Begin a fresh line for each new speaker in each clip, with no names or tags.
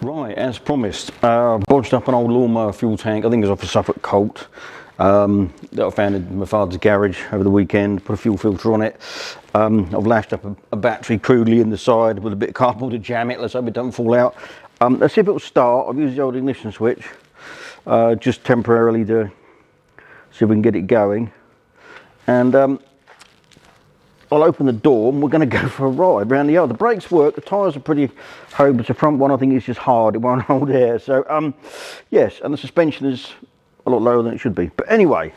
Right, as promised, bodged up an old lawnmower fuel tank. I think it was off a Suffolk Colt that I found in my father's garage over the weekend. Put a fuel filter on it. I've lashed up a battery crudely in the side with a bit of cardboard to jam it. Let's hope it don't fall out. Let's see if it will start. I've used the old ignition switch just temporarily to see if we can get it going. And I'll open the door and we're going to go for a ride around the yard. The brakes work, the tyres are pretty hard, but the front one I think is just hard, it won't hold air. So yes, and the suspension is a lot lower than it should be. But anyway,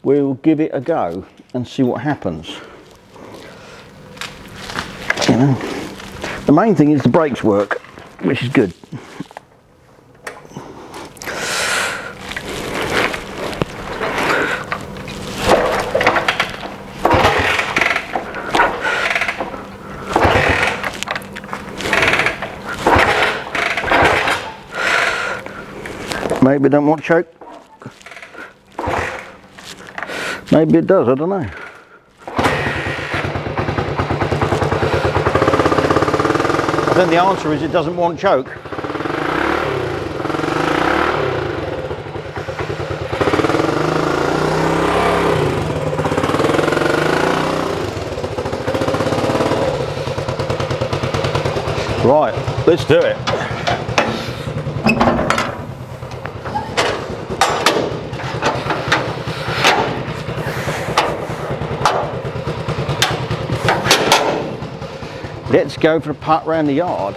we'll give it a go and see what happens. You know, the main thing is the brakes work, which is good. Maybe it don't want to choke. Maybe it does, I don't know. I think the answer is it doesn't want choke. Right, let's do it. Let's go for a putt round the yard.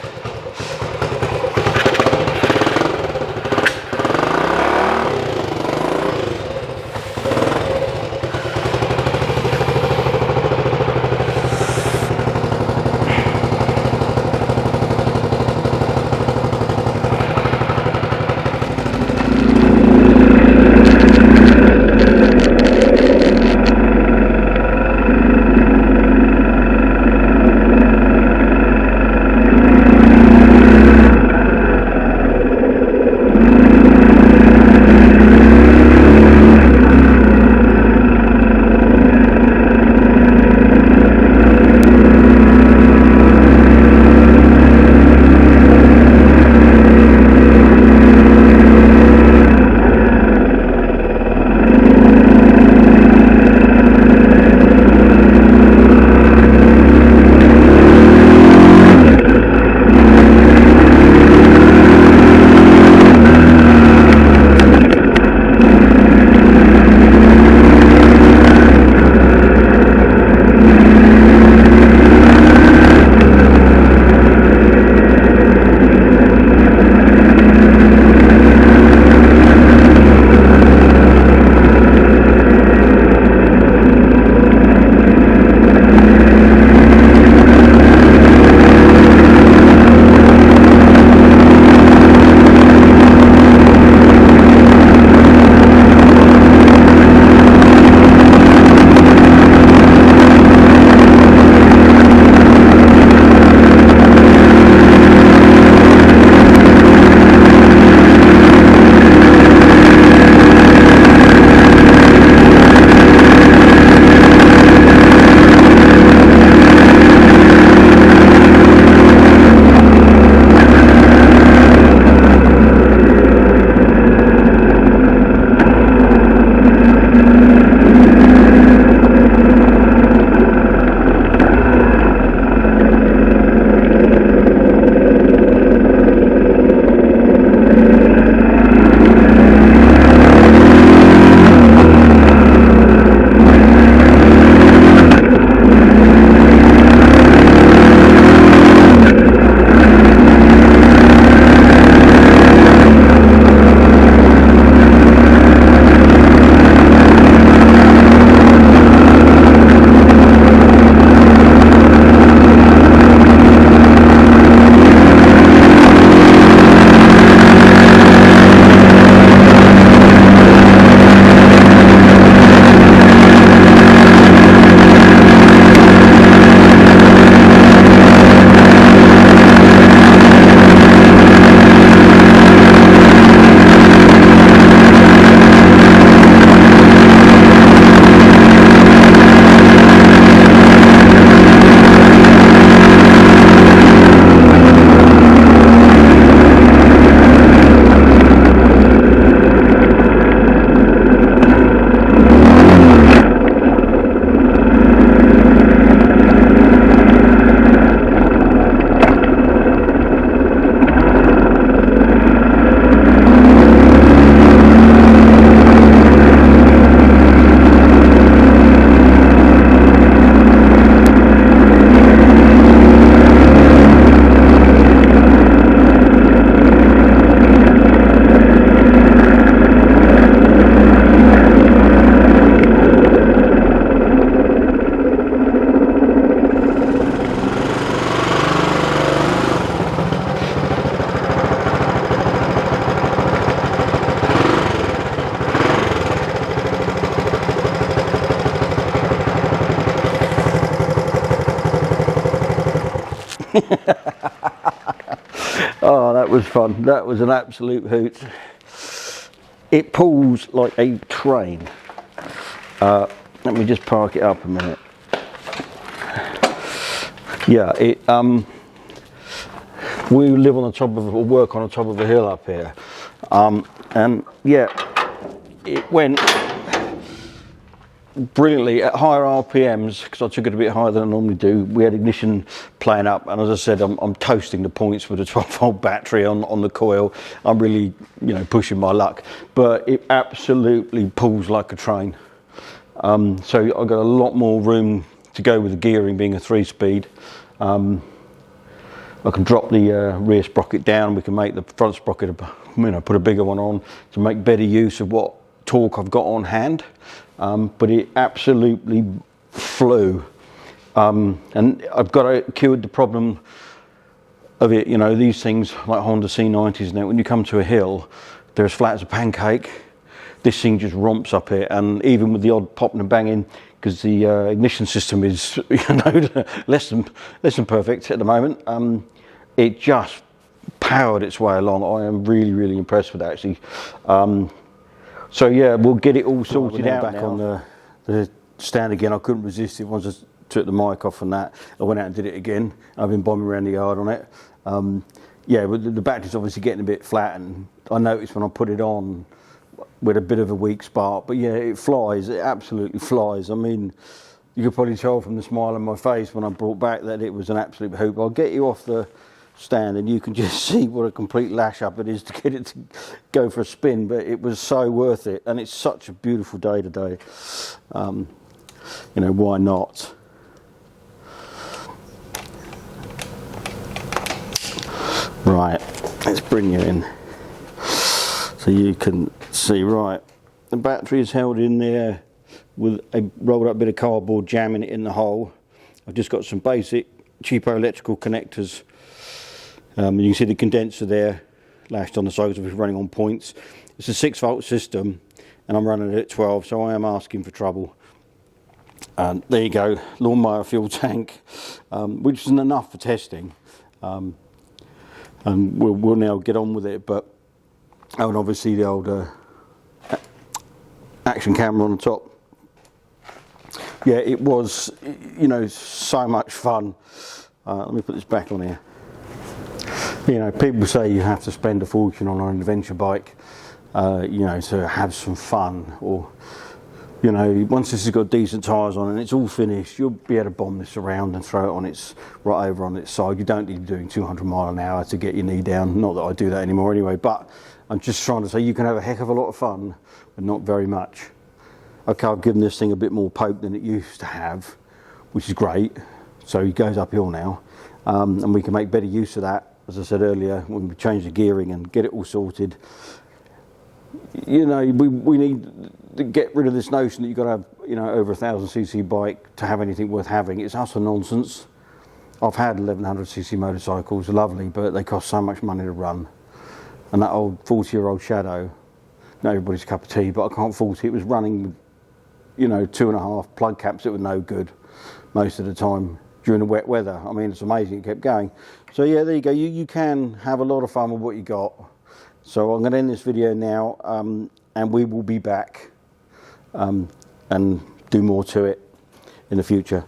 Oh, that was fun. That was an absolute hoot. It pulls like a train. Let me just park it up a minute. Yeah, we live on the top of, or work on the top of a hill up here, and yeah, it went brilliantly at higher RPMs because I took it a bit higher than I normally do. We had ignition playing up, and as I said, I'm toasting the points with a 12-volt battery on the coil. I'm really, you know, pushing my luck, but it absolutely pulls like a train. So I've got a lot more room to go with the gearing being a 3-speed. I can drop the rear sprocket down. We can make the front sprocket, you know, put a bigger one on to make better use of what torque I've got on hand. But it absolutely flew, and I've cured the problem of it. You know, these things like Honda C90s now, when you come to a hill, they're as flat as a pancake. This thing just romps up it, and even with the odd popping and banging, because the ignition system is, you know, less than perfect at the moment, it just powered its way along. I am really impressed with that, actually. So yeah, we'll get it all sorted out back now. On the stand again. I couldn't resist it once I took the mic off and that. I went out and did it again. I've been bombing around the yard on it. Yeah, but the battery's obviously getting a bit flat, and I noticed when I put it on with a bit of a weak spark, but yeah, it flies. It absolutely flies. I mean, you could probably tell from the smile on my face when I brought back that it was an absolute hoop. I'll get you off the stand and you can just see what a complete lash up it is to get it to go for a spin, but it was so worth it, and it's such a beautiful day today. You know, why not? Right, let's bring you in so you can see. Right, the battery is held in there with a rolled up bit of cardboard jamming it in the hole. I've just got some basic cheapo electrical connectors. You can see the condenser there lashed on the sides of it, running on points. It's a 6-volt system and I'm running it at 12, so I am asking for trouble. There you go, lawnmower fuel tank, which isn't enough for testing. And we'll now get on with it. But and obviously the old action camera on the top. Yeah, it was, you know, so much fun. Let me put this back on here. You know, people say you have to spend a fortune on an adventure bike, you know, to have some fun, or, you know, once this has got decent tyres on and it's all finished, you'll be able to bomb this around and throw it on its, right over on its side. You don't need to be doing 200 mile an hour to get your knee down. Not that I do that anymore anyway, but I'm just trying to say you can have a heck of a lot of fun, but not very much. Okay, I've given this thing a bit more poke than it used to have, which is great. So it goes uphill now, and we can make better use of that. As I said earlier, when we change the gearing and get it all sorted, you know, we need to get rid of this notion that you've got to have, you know, over 1,000cc bike to have anything worth having. It's utter nonsense. I've had 1,100cc motorcycles, lovely, but they cost so much money to run. And that old 40-year-old Shadow, not everybody's cup of tea, but I can't fault it. It was running with, you know, 2.5 plug caps that were no good most of the time during the wet weather. I mean, it's amazing it kept going. So yeah, there you go. You can have a lot of fun with what you got. So I'm going to end this video now, and we will be back and do more to it in the future.